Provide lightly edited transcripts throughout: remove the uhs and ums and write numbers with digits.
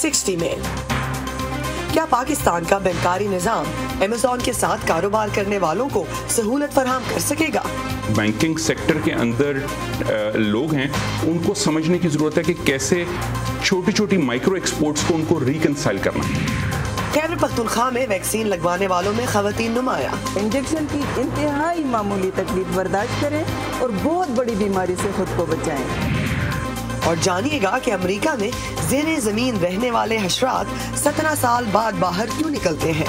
360 में। क्या पाकिस्तान का बैंकारी निजाम अमेज़न के साथ कारोबार करने वालों को सहूलत फराहम कर सकेगा? बैंकिंग सेक्टर के अंदर लोग हैं, उनको समझने की जरूरत है कि कैसे छोटी छोटी माइक्रो एक्सपोर्ट्स को उनको रिकंसाइल करना है। खैबर पख्तूनख्वा में वैक्सीन लगवाने वालों में खवातीन नुमाया। इंजेक्शन की इंतहाई मामूली तकलीफ बर्दाश्त करें और बहुत बड़ी बीमारी से खुद को बचाएं। और जानिएगा कि अमेरिका में ज़ेरे ज़मीन रहने वाले हशरात 17 साल बाद बाहर क्यों निकलते हैं।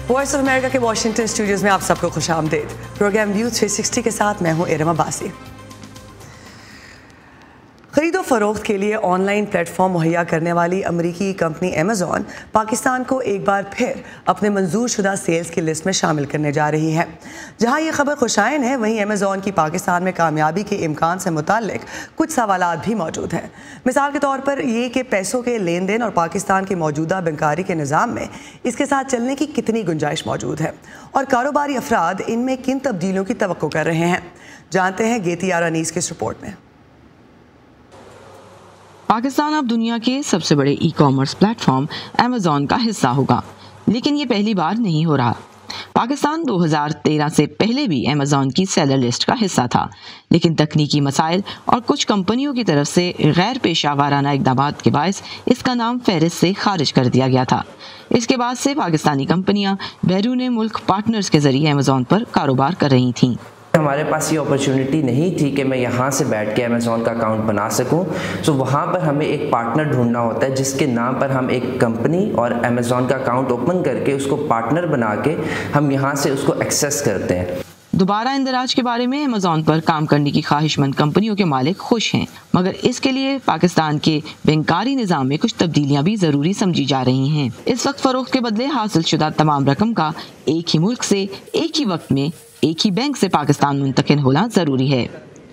वॉइस ऑफ अमेरिका के वॉशिंगटन स्टूडियोज में आप सबको खुशामदीद। प्रोग्राम व्यू 360 के साथ मैं हूं इरम अब्बासी। खरीदो फरोख्त के लिए ऑनलाइन प्लेटफॉर्म मुहैया करने वाली अमरीकी कंपनी अमेज़न पाकिस्तान को एक बार फिर अपने मंजूर शुदा सेल्स की लिस्ट में शामिल करने जा रही है। जहां ये खबर खुशाइन है, वहीं अमेज़न की पाकिस्तान में कामयाबी के इम्कान से मुताल्लिक कुछ सवालात भी मौजूद हैं। मिसाल के तौर पर ये कि पैसों के लेन देन और पाकिस्तान के मौजूदा बैंकारी के निज़ाम में इसके साथ चलने की कितनी गुंजाइश मौजूद है और कारोबारी अफराद इनमें किन तब्दीलियों की तवक्को कर रहे हैं। जानते हैं गेतियार अनीस की इस रिपोर्ट में। पाकिस्तान अब दुनिया के सबसे बड़े ई कॉमर्स प्लेटफॉर्म अमेज़न का हिस्सा होगा, लेकिन ये पहली बार नहीं हो रहा। पाकिस्तान 2013 से पहले भी अमेज़न की सेलर लिस्ट का हिस्सा था, लेकिन तकनीकी मसाइल और कुछ कंपनियों की तरफ से गैर पेशा वाराना इक़दाम के बायस इसका नाम फहरिस्त से खारिज कर दिया गया था। इसके बाद से पाकिस्तानी कंपनियां बैरून मुल्क पार्टनर्स के जरिए अमेज़न पर कारोबार कर रही थीं। हमारे पास ये अपॉर्चुनिटी नहीं थी कि मैं यहाँ से बैठ के अमेज़न का अकाउंट बना सकूँ, तो वहाँ पर हमें एक पार्टनर ढूंढना होता है जिसके नाम पर हम एक कंपनी और अमेज़न का अकाउंट ओपन करके उसको पार्टनर बना के हम यहाँ से उसको एक्सेस करते हैं। दोबारा इंदराज के बारे में अमेज़न पर काम करने की ख्वाहिशमंद कंपनियों के मालिक खुश हैं, मगर इसके लिए पाकिस्तान के बैंकारी निज़ाम में कुछ तब्दीलियां भी ज़रूरी समझी जा रही हैं। इस वक्त फरोख्त के बदले हासिल शुदा तमाम रकम का एक ही मुल्क से एक ही वक्त में एक ही बैंक से पाकिस्तान मुंतकिल होना ज़रूरी है,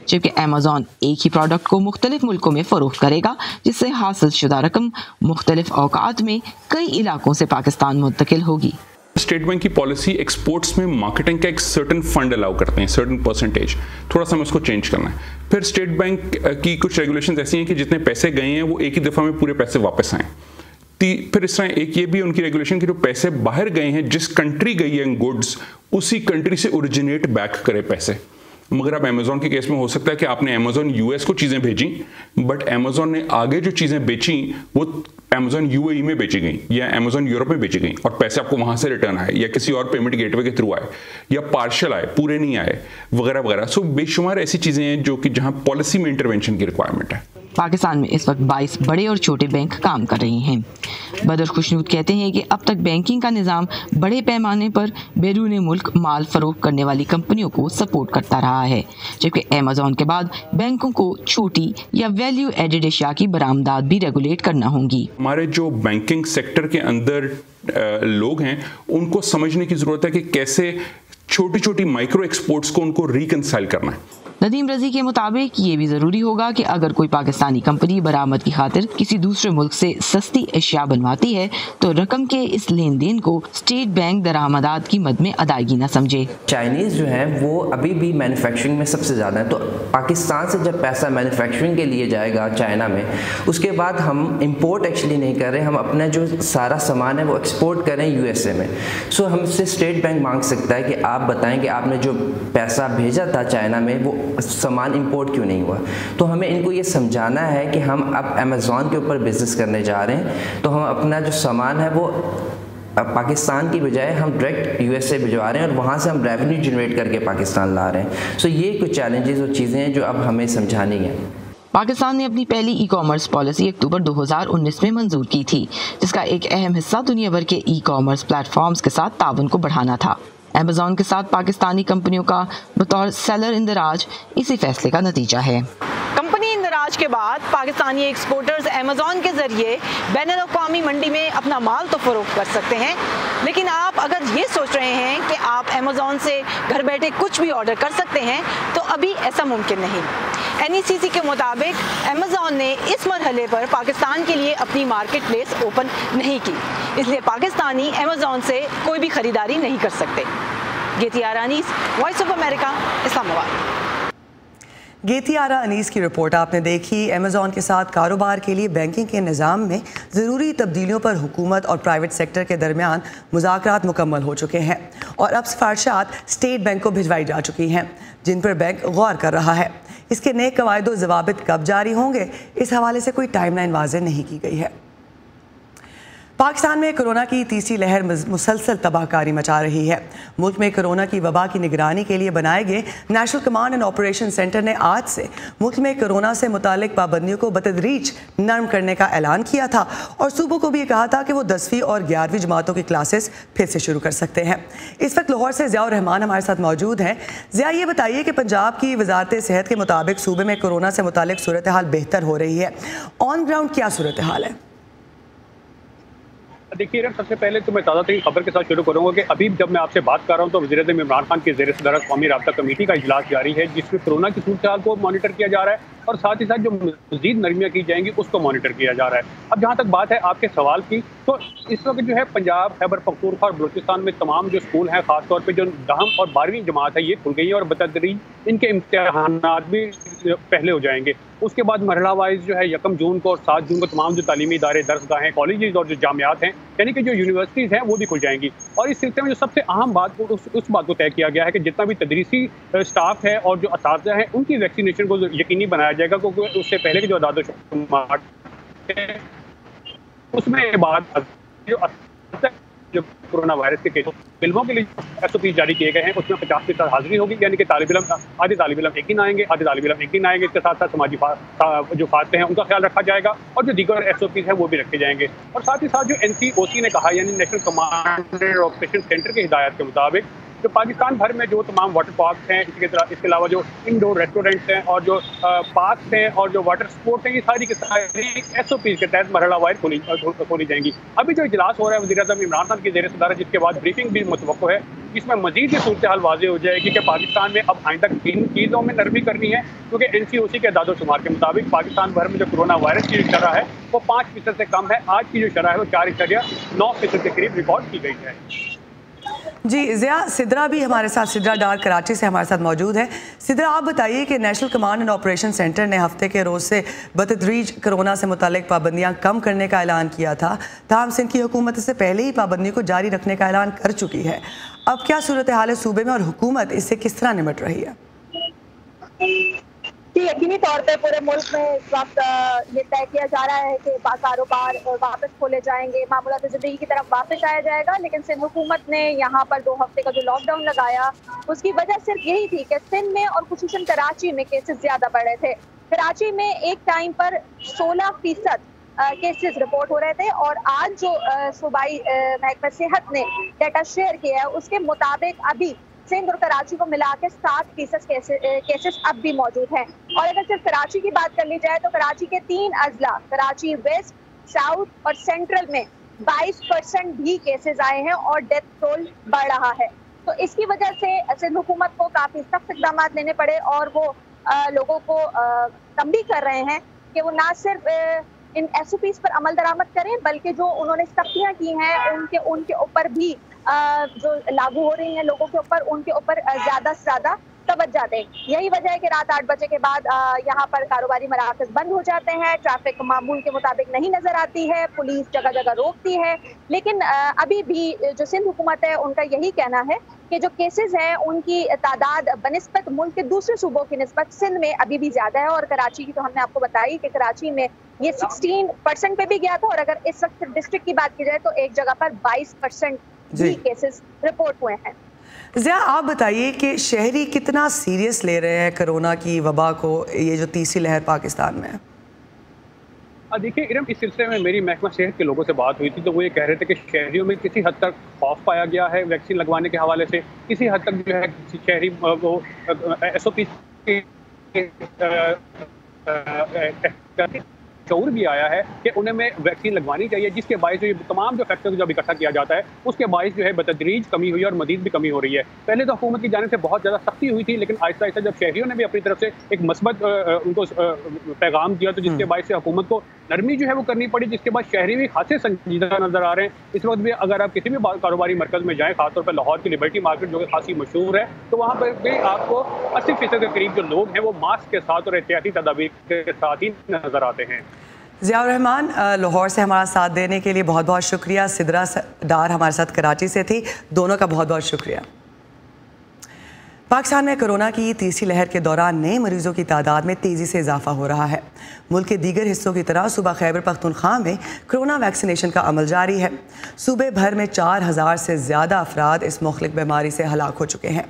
जबकि अमेज़न एक ही प्रोडक्ट को मुख्तलिफ मुल्कों में फ़रोख्त करेगा, जिससे हासिल शुदा रकम मुख्तलिफ औकात में कई इलाकों से पाकिस्तान मुंतकिल होगी। स्टेट बैंक की पॉलिसी एक्सपोर्ट्स में मार्केटिंग का एक सर्टेन फंड अलाउ करते हैं, सर्टेन परसेंटेज, थोड़ा सा हमें उसको चेंज करना है। फिर स्टेट बैंक की कुछ रेगुलेशंस ऐसी हैं कि जितने पैसे गए हैं वो एक ही दफ़ा में पूरे पैसे वापस आएँ। फिर इस तरह एक ये भी उनकी रेगुलेशन की जो पैसे बाहर गए हैं, जिस कंट्री गई है गुड्स, उसी कंट्री से ओरिजिनेट बैक करे पैसे। मगर अब अमेज़न के केस में हो सकता है कि आपने अमेज़न यूएस को चीज़ें भेजी, बट अमेज़न ने आगे जो चीज़ें बेची वो अमेज़न यूएई में बेची गई या अमेज़न यूरोप में बेची गई और पैसे आपको वहाँ से रिटर्न आए या किसी और पेमेंट गेटवे के थ्रू आए या पार्शियल आए, पूरे नहीं आए, वगैरह वगैरह। सो बेशुमार ऐसी चीज़ें हैं जो कि जहाँ पॉलिसी में इंटरवेंशन की रिक्वायरमेंट है। पाकिस्तान में इस वक्त 22 बड़े और छोटे बैंक काम कर रहे हैं। बदर खुशनूद कहते हैं कि अब तक बैंकिंग का निज़ाम बड़े पैमाने पर बैरून मुल्क माल फरोख्त करने वाली कंपनियों को सपोर्ट करता रहा है, जबकि अमेज़न के बाद बैंकों को छोटी या वैल्यू एडेड अशिया की बरामदात भी रेगुलेट करना होंगी। हमारे जो बैंकिंग सेक्टर के अंदर लोग हैं, उनको समझने की ज़रूरत है कि कैसे छोटी छोटी माइक्रो एक्सपोर्ट्स को उनको रिकंसाइल करना है। नदीम रजी के मुताबिक ये भी जरूरी होगा कि अगर कोई पाकिस्तानी कंपनी बरामद की खातिर किसी दूसरे मुल्क से सस्ती अशिया बनवाती है तो रकम के इस लेन देन को स्टेट बैंक दरामदात की मद में अदायगी न समझे। चाइनीज़ जो है वो अभी भी मैन्युफैक्चरिंग में सबसे ज़्यादा है, तो पाकिस्तान से जब पैसा मैन्युफैक्चरिंग के लिए जाएगा चाइना में, उसके बाद हम इंपोर्ट एक्चुअली नहीं कर रहे, हम अपना जो सारा सामान है वो एक्सपोर्ट करें यूएसए में। सो हमसे स्टेट बैंक मांग सकता है कि आप बताएं कि आपने जो पैसा भेजा था चाइना में वो सामान इंपोर्ट क्यों नहीं हुआ। तो हमें इनको ये समझाना है कि हम अब अमेज़न के ऊपर बिजनेस करने जा रहे हैं, तो हम अपना जो सामान है वो पाकिस्तान की बजाय हम डायरेक्ट यूएसए भिजवा रहे हैं और वहाँ से हम रेवेन्यू जनरेट करके पाकिस्तान ला रहे हैं। सो ये कुछ चैलेंजेस और चीज़ें हैं जो अब हमें समझानी है। पाकिस्तान ने अपनी पहली ई कॉमर्स पॉलिसी अक्टूबर 2019 में मंजूर की थी, जिसका एक अहम हिस्सा दुनिया भर के ई कॉमर्स प्लेटफॉर्म्स के साथ ताउन को बढ़ाना था। अमेज़न के साथ पाकिस्तानी कंपनियों का बतौर सेलर इंदराज इसी फैसले का नतीजा है। कंपनी इंदराज के बाद पाकिस्तानी एक्सपोर्टर्स अमेज़न के जरिए बैनुल-अक़वामी मंडी में अपना माल तो फरोख्त कर सकते हैं, लेकिन आप अगर ये सोच रहे हैं कि आप अमेज़न से घर बैठे कुछ भी ऑर्डर कर सकते हैं तो अभी ऐसा मुमकिन नहीं। NECC के मुताबिक अमेज़न ने इस मरहले पर पाकिस्तान के लिए अपनी मार्केट प्लेस ओपन नहीं की, इसलिए पाकिस्तानी अमेज़न से कोई भी खरीदारी नहीं कर सकते। Gitiara Anis, Voice of America, Islamabad. Gitiara Anis की रिपोर्ट आपने देखी। अमेज़ॉन के साथ कारोबार के लिए बैंकिंग के निज़ाम में ज़रूरी तब्दीलियों पर हुकूमत और प्राइवेट सेक्टर के दरमियान मुज़ाकरात मुकम्मल हो चुके हैं और अब सिफारिशात स्टेट बैंक को भिजवाई जा चुकी हैं, जिन पर बैंक गौर कर रहा है। इसके नए कवायद व ज़वाबित कब जारी होंगे, इस हवाले से कोई टाइमलाइन वाज़ेह नहीं की गई है। पाकिस्तान में कोरोना की तीसरी लहर मुसलसल तबाहकारी मचा रही है। मुल्क में कोरोना की वबा की निगरानी के लिए बनाए गए national command and operation centre ने आज से मुल्क में कोरोना से मुतालिक पाबंदियों को बतदरीज नरम करने का ऐलान किया था और सूबों को भी ये कहा था कि वो 10वीं और 11वीं जमातों की क्लासेस फिर से शुरू कर सकते हैं। इस वक्त लाहौर से ज़ियाउर रहमान हमारे साथ मौजूद हैं। ज़िया, ये बताइए कि पंजाब की वजारत सेहत के मुताबिक सूबे में कोरोना से मुतालिक सूरत हाल बेहतर हो रही है। ऑन ग्राउंड क्या सूरत हाल है? देखिए, सबसे पहले तो मैं ताज़ा तरीन खबर के साथ शुरू करूँगा कि अभी जब मैं आपसे बात कर रहा हूँ तो वज़ीर-ए-आज़म इमरान खान के ज़ेर सदारत कौमी राब्ता कमेटी का इजलास जारी है, जिसमें कोरोना की सूरत हाल को मॉनिटर किया जा रहा है और साथ ही साथ जो मज़ीद नरमियाँ की जाएंगी उसको मॉनिटर किया जा रहा है। अब जहाँ तक बात है आपके सवाल की, तो इस वक्त जो है पंजाब, खैबर पख्तूनख्वा और बलूचिस्तान में तमाम जो स्कूल हैं, ख़ासतौर पर जो 10वीं और 12वीं जमात है, ये खुल गई है और बतदरीज इनके इम्तिहानात भी पहले हो जाएंगे। उसके बाद मरहला वाइज जो है 1 जून को और 7 जून को तमाम जो तालीमी इदारे, दरसगाहें, कॉलेजेस और जो जामियात हैं, यानी कि जो यूनिवर्सिटीज़ हैं, वो भी खुल जाएंगी। और इस सिलसिले में जो सबसे अहम बात उस बात को तय किया गया है कि जितना भी तदरीसी स्टाफ है और जो असातिज़ा हैं, उनकी वैक्सीनेशन को यकीनी बनाया जाएगा, क्योंकि उससे पहले के जो अदाद-ओ-शुमार उसमें बाद जो कोरोना वायरस के केस फिल्मों के लिए SOP जारी किए गए हैं, उसमें 50% हाजिरी होगी, यानी कि आधे तालिब इल्म एक दिन आएंगे, आधे तालिब इल्म एक दिन आएंगे। इसके साथ साथ समाजी जो फासले हैं उनका ख्याल रखा जाएगा और जो दीगर SOPs हैं वो भी रखे जाएंगे। और साथ ही साथ जो NCOC ने कहा, यानी national command and operation centre के हिदायत के मुताबिक जो पाकिस्तान भर में जो तमाम वाटर पार्क हैं, इसके अलावा जो इंडोर रेस्टोरेंट्स हैं और जो पार्क हैं और जो वाटर स्पोर्ट्स हैं, ये सारी की सारी SOPs के तहत मरहला वाइज खोली जाएंगी। अभी जो इजलास हो रहा है वज़ीर-ए-आज़म इमरान खान की ज़ेर सदारत, जिसके बाद ब्रीफिंग भी मुतवक्को है, इसमें मजीद ये सूरत हाल वाज़ेह हो जाएगी कि पाकिस्तान में अब आइंदा किन चीज़ों में नरमी करनी है, क्योंकि NCOC के अदाद-ओ-शुमार के मुताबिक पाकिस्तान भर में जो कोरोना वायरस की शरह है वो 5% से कम है। आज की जो शरह है वो 4.9% के करीब रिकॉर्ड की गई है। जी ज़िया, सिद्रा भी हमारे साथ, सिद्रा डार कराची से हमारे साथ मौजूद है। सिद्रा, आप बताइए कि national command and operation centre ने हफ्ते के रोज़ से बतदरीज कोरोना से मुतालिक पाबंदियां कम करने का ऐलान किया था, ताहम सिंध की हुकूमत इससे पहले ही पाबंदियों को जारी रखने का ऐलान कर चुकी है। अब क्या सूरत हाल है सूबे में और हुकूमत इससे किस तरह निपट रही है? यकीनी तौर पे पूरे मुल्क में इस वक्त ये तय किया जा रहा है कि कारोबार वापस खोले जाएंगे, मामूलात ज़िंदगी की तरफ वापस आया जाएगा। लेकिन सिंध हुकूमत ने यहाँ पर 2 हफ्ते का जो लॉकडाउन लगाया, उसकी वजह सिर्फ यही थी कि सिंध में और खुसूसन कराची में केसेस ज्यादा बढ़ रहे थे। कराची में एक टाइम पर 16% केसेस रिपोर्ट हो रहे थे और आज जो सूबाई महकमा सेहत ने डाटा शेयर किया है, उसके मुताबिक अभी सिंध और कराची को मिला के 7% केसेस अब भी मौजूद हैं। और अगर सिर्फ कराची की बात कर ली जाए तो कराची के 3 अजला, कराची वेस्ट, साउथ और सेंट्रल में 22% भी केसेस आए हैं और डेथ टोल बढ़ रहा है। तो इसकी वजह से सिंध हुकूमत को काफी सख्त इक़दाम लेने पड़े और वो लोगों को तंबीह कर रहे हैं कि वो ना सिर्फ इन SOPs पर अमल दरामद करें, बल्कि जो उन्होंने सख्तियां की हैं उनके ऊपर भी जो लागू हो रही हैं लोगों के ऊपर, उनके ऊपर ज्यादा से ज्यादा तवज्जो दें। यही वजह है कि रात 8 बजे के बाद यहाँ पर कारोबारी मराकज़ बंद हो जाते हैं, ट्रैफिक मामूल के मुताबिक नहीं नजर आती है, पुलिस जगह जगह रोकती है। लेकिन अभी भी जो सिंध हुकूमत है उनका यही कहना है कि जो केसेस हैं उनकी तादाद बनिस्बत मुल्क के दूसरे सूबों की निस्बत सिंध में अभी भी ज्यादा है। और कराची की तो हमने आपको बताई कि कराची में ये 16% पे भी गया था और अगर इस वक्त डिस्ट्रिक्ट की बात की जाए तो एक जगह पर 22% भी केसेस रिपोर्ट हुए हैं। ज़िया, आप बताइए कि शहरी कितना सीरियस ले रहे हैं कोरोना की वबा को, ये जो तीसरी लहर पाकिस्तान में है? देखिए इरम, इस सिलसिले में मेरी महकमा सेहत के लोगों से बात हुई थी तो वो ये कह रहे थे कि शहरियों में किसी हद तक खौफ पाया गया है वैक्सीन लगवाने के हवाले से, किसी हद तक जो है शहरी वो SOP शऊर भी आया है कि उन्हें में वैक्सीन लगवानी चाहिए, जिसके बायस जो तमाम जो फैक्टर्स जब इकट्ठा किया जाता है उसके बायस जो है बतदरीज कमी हुई है और मजीद भी कमी हो रही है। पहले तो हुकूमत की जानिब से बहुत ज़्यादा सख्ती हुई थी, लेकिन आहिस्ता आहिस्ता जब शहरियों ने भी अपनी तरफ से एक मस्बत उनको पैगाम दिया तो जिसके बायस से हुकूमत को नरमी जो है वो करनी पड़ी, जिसके बाद शहरी भी खासे संजीदा नजर आ रहे हैं। इस वक्त भी अगर आप किसी भी कारोबारी मरकज़ में जाएँ, खासतौर पर लाहौर की लिबर्टी मार्केट जो कि खासी मशहूर है, तो वहाँ पर भी आपको 80% के करीब जो लोग हैं वो मास्क के साथ और एहतियाती तदाबीर के साथ ही नजर आते हैं। ज़ियाउर रहमान, लाहौर से हमारा साथ देने के लिए बहुत बहुत शुक्रिया। सिद्रा डार हमारे साथ कराची से थी, दोनों का बहुत बहुत शुक्रिया। पाकिस्तान में कोरोना की तीसरी लहर के दौरान नए मरीजों की तादाद में तेज़ी से इजाफा हो रहा है। मुल्क के दीगर हिस्सों की तरह सूबा खैबर पख्तूनख्वा में कोरोना वैक्सीनेशन का अमल जारी है। सूबे भर में 4000 से ज़्यादा अफराद इस मुख्तलिफ बीमारी से हलाक हो चुके हैं।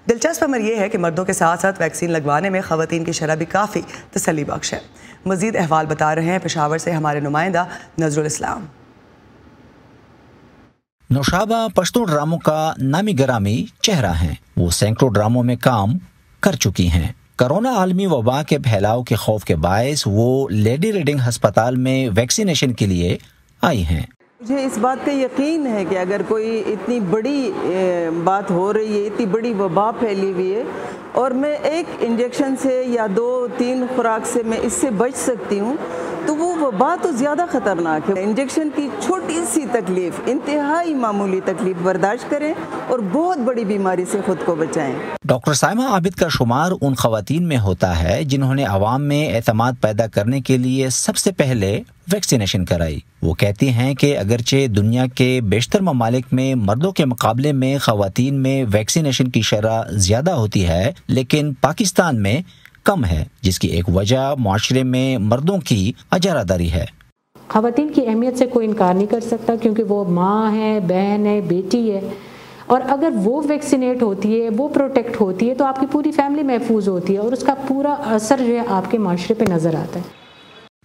दिलचस्प अमर यह है कि मर्दों के साथ साथ वैक्सीन लगवाने में ख़वातीन की शरह भी काफ़ी तसल्ली बख्श है। मज़ीद अहवाल बता रहे हैं पेशावर से हमारे नुमाइंदा नजरुल इस्लाम। नौशाबा पश्तो ड्रामों का नामी गरामी चेहरा हैं। वो सैकड़ों ड्रामों में काम कर चुकी हैं। कोरोना आलमी वबा के फैलाव के खौफ के बायस वो लेडी रीडिंग अस्पताल में वैक्सीनेशन के लिए आई हैं। मुझे इस बात का यकीन है कि अगर कोई इतनी बड़ी बात हो रही है, इतनी बड़ी वबा फैली हुई है और मैं एक इंजेक्शन से या 2-3 खुराक से मैं इससे बच सकती हूँ, तो वो वबा तो ज़्यादा ख़तरनाक है। इंजेक्शन की छोटी सी तकलीफ़, इंतहाई मामूली तकलीफ़ बर्दाश्त करें और बहुत बड़ी बीमारी से ख़ुद को बचाएं। डॉक्टर साइमा आबिद का शुमार उन ख़वातीन में होता है जिन्होंने अवाम में एतमाद पैदा करने के लिए सबसे पहले वैक्सीनेशन कराई। वो कहती हैं कि अगरचे दुनिया के बेशतर ममालिक में मर्दों के मुकाबले में ख़वातीन में वैक्सीनेशन की शरह ज़्यादा होती है, लेकिन पाकिस्तान में कम है, जिसकी एक वजह माशरे में मर्दों की अजारादारी है। ख़वातीन की अहमियत से कोई इनकार नहीं कर सकता, क्योंकि वो माँ है, बहन है, बेटी है, और अगर वो वैक्सीनेट होती है, वो प्रोटेक्ट होती है, तो आपकी पूरी फैमिली महफूज होती है और उसका पूरा असर जो है आपके माशरे पे नज़र आता है।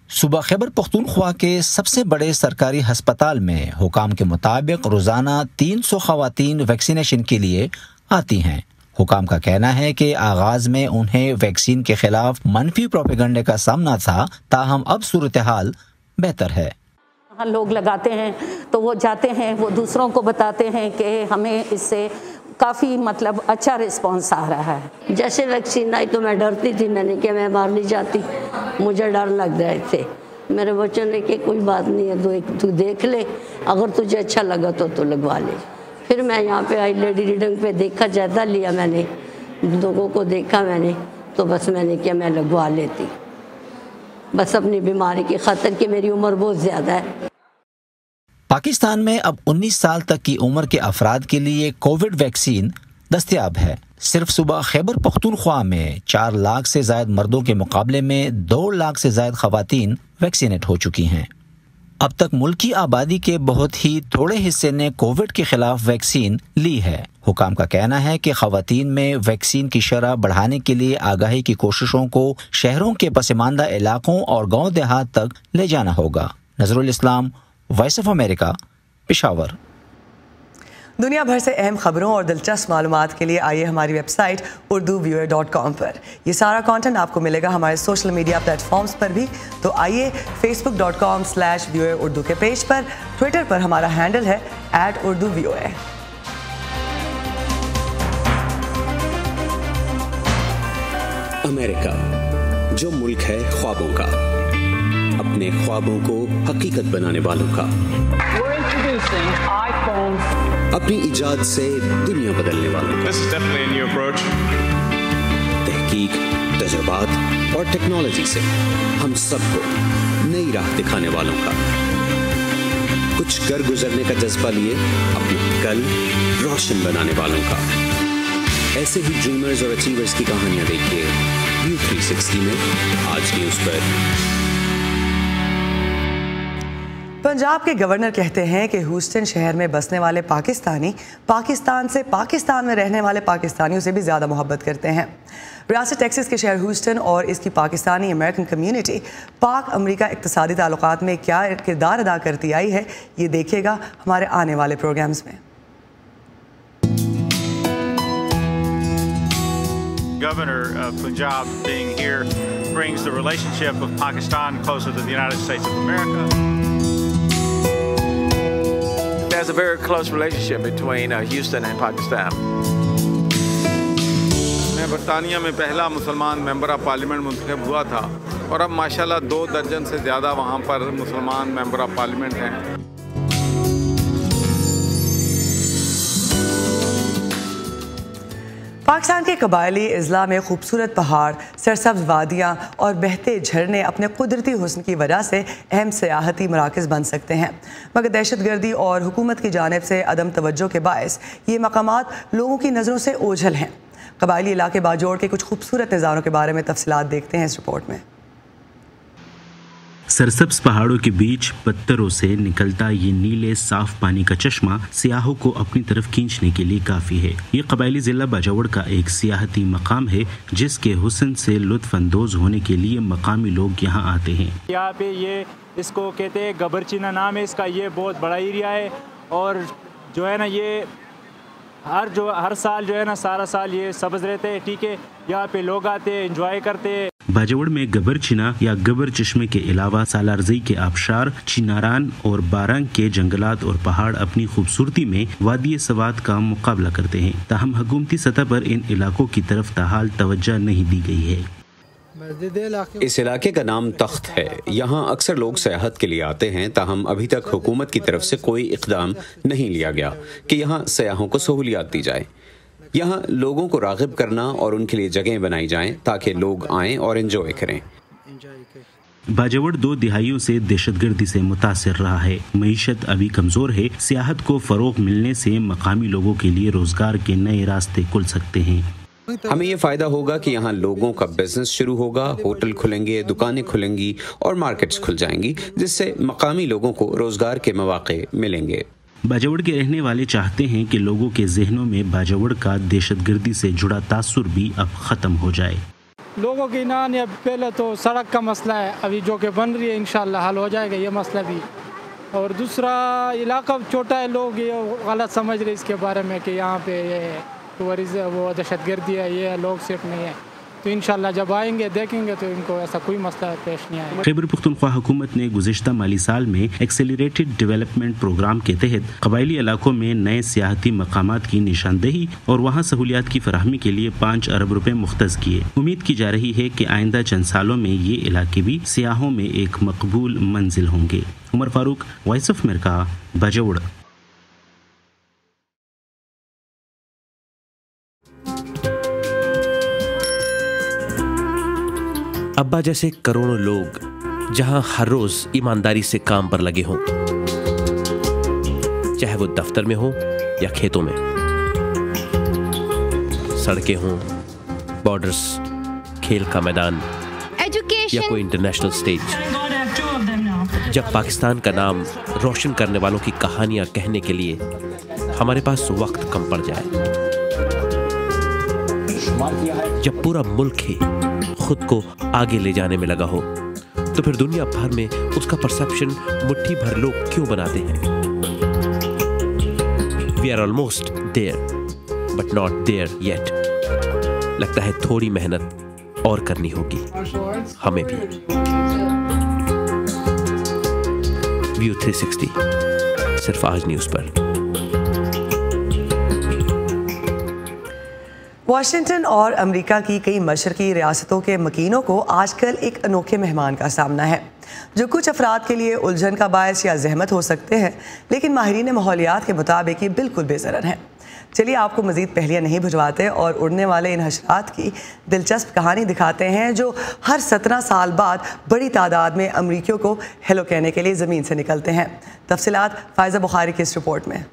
सूबा खैबर पख्तूनख्वा के सबसे बड़े सरकारी हस्पताल में हुकाम के मुताबिक रोज़ाना 300 ख़वातीन वैक्सीनेशन के लिए आती हैं। हुकाम का कहना है कि आगाज में उन्हें वैक्सीन के खिलाफ मनफी प्रोपेगेंडे का सामना था, ताहम अब सूरत हाल बेहतर है। लोग लगाते हैं तो वो जाते हैं, वो दूसरों को बताते हैं कि हमें इससे काफ़ी मतलब अच्छा रिस्पांस आ रहा है। जैसे वैक्सीन आई तो मैं डरती थी, मैंने कहा मैं बाहर नहीं जाती, मुझे डर लग रहे थे। मेरे बच्चों ने कहा कोई बात नहीं है, तू देख ले, अगर तुझे अच्छा लगा तो लगवा ले। फिर मैं यहाँ पे आई, लेडी रीडिंग पे देखा, जायदा लिया मैंने, लोगों को देखा मैंने, तो बस मैंने किया मैं लगवा लेती, बस अपनी बीमारी की खातिर कि मेरी उम्र बहुत ज़्यादा है। पाकिस्तान में अब 19 साल तक की उम्र के अफराद के लिए कोविड वैक्सीन दस्तयाब है। सिर्फ सूबा खैबर पख्तूनख्वा में 4 लाख से ज़ायद मर्दों के मुकाबले में 2 लाख से ज़ायद ख़वातीन वैक्सीनेट हो चुकी हैं। अब तक मुल्क की आबादी के बहुत ही थोड़े हिस्से ने कोविड के खिलाफ वैक्सीन ली है। हुकाम का कहना है कि ख़वातीन में वैक्सीन की शरह बढ़ाने के लिए आगाही की कोशिशों को शहरों के पसमानदा इलाकों और गाँव देहात तक ले जाना होगा। Nazrul Islam, voice of America, Peshawar. दुनिया भर से अहम खबरों और दिलचस्प मालूमात के लिए आइए हमारी वेबसाइट urduvoa.com पर। ये सारा कंटेंट आपको मिलेगा हमारे सोशल मीडिया प्लेटफॉर्म्स पर भी, तो आइए facebook.com/VOA उर्दू के पेज पर, ट्विटर पर हमारा हैंडल है @urduvoa। अमेरिका, जो मुल्क है ख्वाबों का, अपने ख्वाबों को हकीकत बनाने वालों का, अपनी इजाद से दुनिया बदलने वालों का, तहकीक, तजुर्बात और टेक्नोलॉजी से हम सबको नई राह दिखाने वालों का, कुछ कर गुजरने का जज्बा लिए अपने कल रोशन बनाने वालों का। ऐसे ही ड्रीमर्स और अचीवर्स की कहानियां देखिए व्यू 360 में आज न्यूज़ पर। पंजाब के गवर्नर कहते हैं कि ह्यूस्टन शहर में बसने वाले पाकिस्तानी पाकिस्तान से पाकिस्तान में रहने वाले पाकिस्तानियों से भी ज़्यादा मोहब्बत करते हैं। रियासत टेक्सास के शहर ह्यूस्टन और इसकी पाकिस्तानी अमेरिकन कम्युनिटी पाक अमेरिका इक़्तिसादी ताल्लुकात में क्या किरदार अदा करती आई है, ये देखिएगा हमारे आने वाले प्रोग्राम्स में। Governor of Punjab being here brings the relationship of Pakistan closer to the United States of America. There's a very close relationship between Houston and Pakistan. मैं बरतानिया में पहला मुसलमान मेंबर ऑफ पार्लियामेंट मुंतखब हुआ था और अब माशाल्लाह 2 दर्जन से ज़्यादा वहाँ पर मुसलमान मेंबर ऑफ पार्लियामेंट हैं। पाकिस्तान के कबायली अजला में खूबसूरत पहाड़, सरसब्ज वादियाँ और बहते झरने अपने कुदरती हुस्न की वजह से अहम सियाहती मराकज़ बन सकते हैं, मगर दहशतगर्दी और हुकूमत की जानिब से अदम तवज्जो के बायस ये मकामात लोगों की नज़रों से ओझल हैं। कबायली इलाके बाजोड़ के कुछ खूबसूरत नज़ारों के बारे में तफसीलात देखते हैं इस रिपोर्ट में। सरसब्ज पहाड़ों के बीच पत्थरों से निकलता ये नीले साफ पानी का चश्मा सियाहों को अपनी तरफ खींचने के लिए काफ़ी है। ये कबायली ज़िला बाजावड़ का एक सियाहती मकाम है जिसके हुस्न से लुत्फ अंदोज होने के लिए मकामी लोग यहाँ आते हैं। यहाँ पे ये इसको कहते हैं गबरचीना नाम है इसका। ये बहुत बड़ा एरिया है और जो है ना ये हर साल जो है ना सारा साल ये सब्ज रहते हैं। ठीक है, यहाँ पे लोग आते हैं, एंजॉय करते हैं। बाजावड़ में गबर चिना या गबर चश्मे के अलावा सालारजई के आबशार, चिनारान और बारंग के जंगलात और पहाड़ अपनी खूबसूरती में वादी सवात का मुकाबला करते हैं। ताहम हुकूमती सतह पर इन इलाकों की तरफ ताहाल तवज्जो नहीं दी गई है। इस इलाके का नाम तख्त है। यहाँ अक्सर लोग सयाहत के लिए आते हैं, ताहम अभी तक हुकूमत की तरफ से कोई इक़दाम नहीं लिया गया कि यहाँ सयाहों को सहूलियात दी जाए। यहाँ लोगों को राग़िब करना और उनके लिए जगहें बनाई जाएं ताकि लोग आएं और एंजॉय करें। बाजावड़ 2 दिहाइयों से दहशतगर्दी से मुतासिर रहा है। मईशत अभी कमज़ोर है। सियाहत को फ़रोग़ मिलने से मकामी लोगों के लिए रोज़गार के नए रास्ते खुल सकते हैं। हमें ये फ़ायदा होगा कि यहाँ लोगों का बिजनेस शुरू होगा, होटल खुलेंगे, दुकानें खुलेंगी और मार्केट्स खुल जाएंगी, जिससे मकामी लोगों को रोज़गार के मौके मिलेंगे। बाजावड़ के रहने वाले चाहते हैं कि लोगों के जहनों में बाजावड़ का दहशतगर्दी से जुड़ा तासुर भी अब ख़त्म हो जाए। लोगों की ना पहले तो सड़क का मसला है, अभी जो कि बन रही है इंशाल्लाह हल हो जाएगा ये मसला भी। और दूसरा इलाका छोटा है, लोग ये गलत समझ रहे इसके बारे में कि यहाँ पे ये वो दहशतगर्दी है, ये लोग सेफ नहीं है। तो इंशाल्लाह जब आएंगे देखेंगे तो इनको ऐसा कोई मसला पेश नहीं आएगा। खैबर पख्तूनख्वा हुकूमत ने गुज़िश्ता माली साल में एक्सेलरेटेड डेवलपमेंट प्रोग्राम के तहत कबायली इलाकों में नए सियाहती मकामात की निशानदेही और वहाँ सहूलियात की फराहमी के लिए 5 अरब रुपए मुख्तस किए। उम्मीद की जा रही है कि आइंदा चंद सालों में ये इलाके भी सियाहों में एक मकबूल मंजिल होंगे। Umar Farooq, Voice of America, Bajaur. अब्बा जैसे करोड़ों लोग जहां हर रोज ईमानदारी से काम पर लगे हों, चाहे वो दफ्तर में हो या खेतों में, सड़कें हों, बॉर्डर्स, खेल का मैदान या कोई इंटरनेशनल स्टेज। जब पाकिस्तान का नाम रोशन करने वालों की कहानियां कहने के लिए हमारे पास वक्त कम पड़ जाए, जब पूरा मुल्क ही खुद को आगे ले जाने में लगा हो, तो फिर दुनिया भर में उसका परसेप्शन मुट्ठी भर लोग क्यों बनाते हैं? We are almost there but not there yet. लगता है थोड़ी मेहनत और करनी होगी हमें भी। व्यू 360 सिर्फ आज न्यूज़ पर। वाशिंगटन और अमेरिका की कई मशरकी रियासतों के मकीनों को आजकल एक अनोखे मेहमान का सामना है, जो कुछ अफराद के लिए उलझन का बायस या जहमत हो सकते हैं, लेकिन माहिरीन माहौलियात के मुताबिक ये बिल्कुल बेज़रर हैं। चलिए आपको मज़ीद पहलियाँ नहीं भिजवाते और उड़ने वाले इन हशरात की दिलचस्प कहानी दिखाते हैं, जो हर 17 साल बाद बड़ी तादाद में अमरीकियों को हेलो कहने के लिए ज़मीन से निकलते हैं। तफसीलात फ़ायज़ा बुखारी की इस रिपोर्ट में।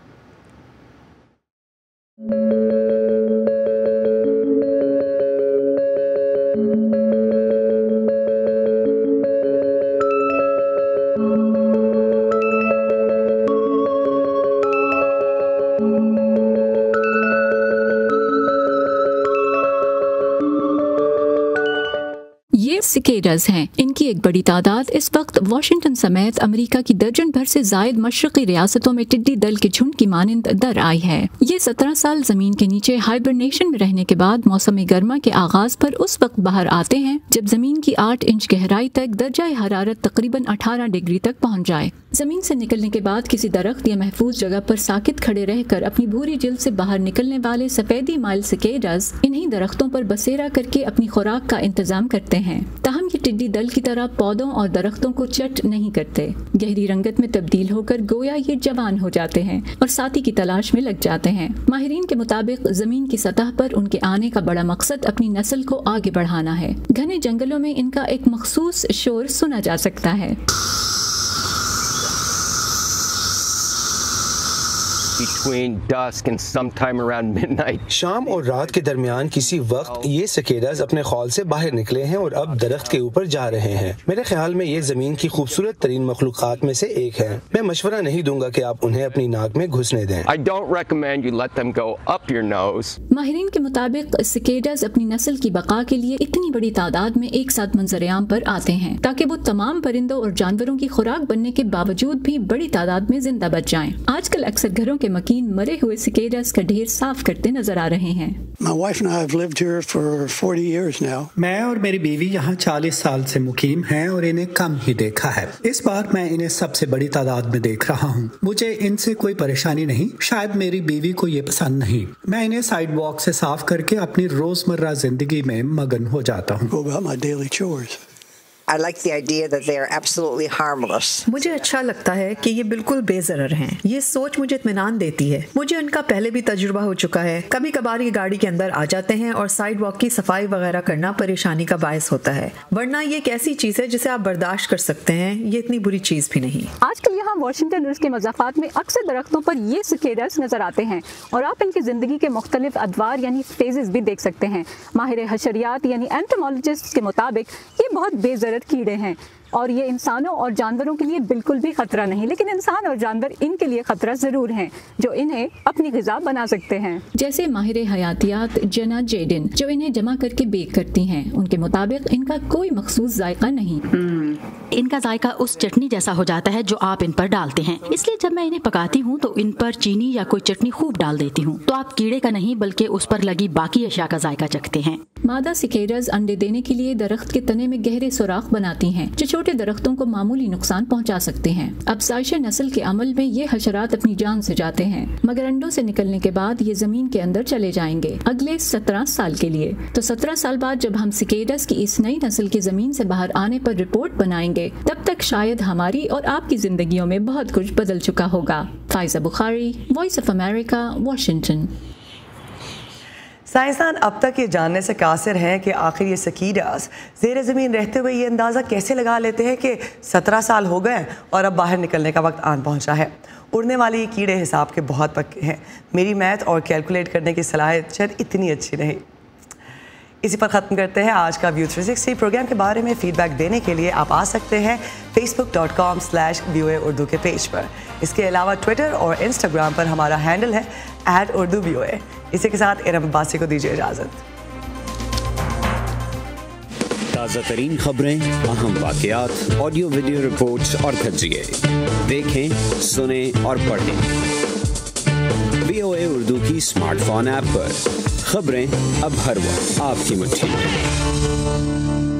ये ये सिकेडाज हैं। इनकी एक बड़ी तादाद इस वक्त वाशिंगटन समेत अमेरिका की दर्जन भर से जायद मशरकी रियासतों में टिड्डी दल के झुंड की मानिंद दर आई है। ये 17 साल जमीन के नीचे हाइबरनेशन में रहने के बाद मौसम गर्मा के आगाज पर उस वक्त बाहर आते हैं जब जमीन की 8 इंच गहराई तक दर्जा हरारत तकरीबन 18 डिग्री तक पहुँच जाए। जमीन से निकलने के बाद किसी दरख्त या महफूज जगह पर साकित खड़े रहकर अपनी भूरी जिल्द से बाहर निकलने वाले सफेदी माइल सिकेडाज इन्हीं दरख्तों पर बसेरा करके अपनी खुराक का इंतजाम करते हैं। ताहम ये टिड्डी दल की तरह पौधों और दरख्तों को चट नहीं करते। गहरी रंगत में तब्दील होकर गोया ये जवान हो जाते हैं और साथी की तलाश में लग जाते हैं। माहिरीन के मुताबिक जमीन की सतह पर उनके आने का बड़ा मकसद अपनी नस्ल को आगे बढ़ाना है। घने जंगलों में इनका एक मखसूस शोर सुना जा सकता है। Between dusk and sometime around midnight. शाम और रात के दरमियान किसी वक्त ये सिकेडाज अपने खौल से बाहर निकले हैं और अब दरख्त के ऊपर जा रहे हैं। मेरे ख्याल में ये जमीन की खूबसूरत तरीन मखलूक़ात में से एक है। मैं मशवरा नहीं दूंगा कि आप उन्हें अपनी नाक में घुसने दें। I don't recommend you let them go up your nose. माहिरीन के मुताबिक सिकेडाज अपनी नस्ल की बका के लिए इतनी बड़ी तादाद में एक साथ मंजर-ए-आम पर आते हैं ताकि वो तमाम परिंदों और जानवरों की खुराक बनने के बावजूद भी बड़ी तादाद में जिंदा बच जाएं। आजकल अक्सर घरों के मकीन मरे हुए सिकेडास का ढेर साफ करते नजर आ रहे हैं। My wife and I have lived here for 40 years now. मैं और मेरी बीवी यहाँ 40 साल से मुकीम हैं और इन्हें कम ही देखा है। इस बार मैं इन्हें सबसे बड़ी तादाद में देख रहा हूँ। मुझे इनसे कोई परेशानी नहीं, शायद मेरी बीवी को ये पसंद नहीं। मैं इन्हें साइड वॉक से साफ करके अपनी रोजमर्रा जिंदगी में मगन हो जाता हूँ। Go about my daily chores. I like the idea that they are absolutely harmless. मुझे अच्छा लगता है कि ये बिल्कुल बेजरर हैं। ये सोच मुझे इत्मीनान देती है। मुझे उनका पहले भी तजुर्बा हो चुका है। कभी कभार ये गाड़ी के अंदर आ जाते हैं और साइड वॉक की सफाई वगैरह करना परेशानी का बायस होता है, वरना ये एक ऐसी चीज है जिसे आप बर्दाश्त कर सकते हैं। ये इतनी बुरी चीज भी नहीं। आजकल यहाँ वाशिंगटन और उसके मज़ाफ़ात में अक्सर दरख्तों पर ये सिकेडास नजर आते हैं और आप इनकी जिंदगी के मुख्तलिफ अदवार यानी फेजेस भी देख सकते हैं। माहिर हशरियात यानी एंटोमोलॉजिस्ट के मुताबिक ये बहुत बेजरर कीड़े हैं और ये इंसानों और जानवरों के लिए बिल्कुल भी खतरा नहीं, लेकिन इंसान और जानवर इनके लिए खतरा जरूर हैं जो इन्हें अपनी ग़िज़ा बना सकते हैं। जैसे माहिर हयातियात जेना जेडिन जो इन्हें जमा करके बेक करती हैं, उनके मुताबिक इनका कोई मखसूस जायका नहीं। इनका जायका उस चटनी जैसा हो जाता है जो आप इन पर डालते हैं, इसलिए जब मैं इन्हें पकाती हूँ तो इन पर चीनी या कोई चटनी खूब डाल देती हूँ, तो आप कीड़े का नहीं बल्कि उस पर लगी बाकी अशिया का जायका चखते हैं। मादा सिकेडास अंडे देने के लिए दरख्त के तने में गहरे सुराख बनाती हैं जो छोटे दरख्तों को मामूली नुकसान पहुंचा सकते हैं। अफज़ाइश नस्ल के अमल में ये हशरात अपनी जान से जाते हैं, मगर अंडों से निकलने के बाद ये जमीन के अंदर चले जाएंगे अगले 17 साल के लिए। तो 17 साल बाद जब हम सिकेडास की इस नई नस्ल की जमीन से बाहर आने पर रिपोर्ट बनाएंगे, तब तक शायद हमारी और आपकी जिंदगियों में बहुत कुछ बदल चुका होगा। Faiza Bukhari, Voice of America, Washington. साइंसदान अब तक ये जानने से कासिर हैं कि आखिर ये सिकेडास ज़ेर ज़मीन रहते हुए ये अंदाज़ा कैसे लगा लेते हैं कि 17 साल हो गए और अब बाहर निकलने का वक्त आन पहुंचा है। उड़ने वाले ये कीड़े हिसाब के बहुत पक्के हैं। मेरी मैथ और कैलकुलेट करने की सलाहियत शायद इतनी अच्छी नहीं। इसी पर ख़त्म करते हैं आज का व्यू 360। प्रोग्राम के बारे में फ़ीडबैक देने के लिए आप आ सकते हैं facebook.com/VOA उर्दू के पेज पर। इसके अलावा ट्विटर और इंस्टाग्राम पर हमारा हैंडल है @UrduVOA। इसी के साथ इरम अब्बासी को दीजिए इजाज़त। ताज़ा तरीन खबरें, अहम वाक़यात, ऑडियो वीडियो रिपोर्ट्स और तज्ज़िये देखें, सुने और पढ़ें VOA उर्दू की स्मार्टफोन ऐप पर। खबरें अब हर वक्त आपकी मुट्ठी में।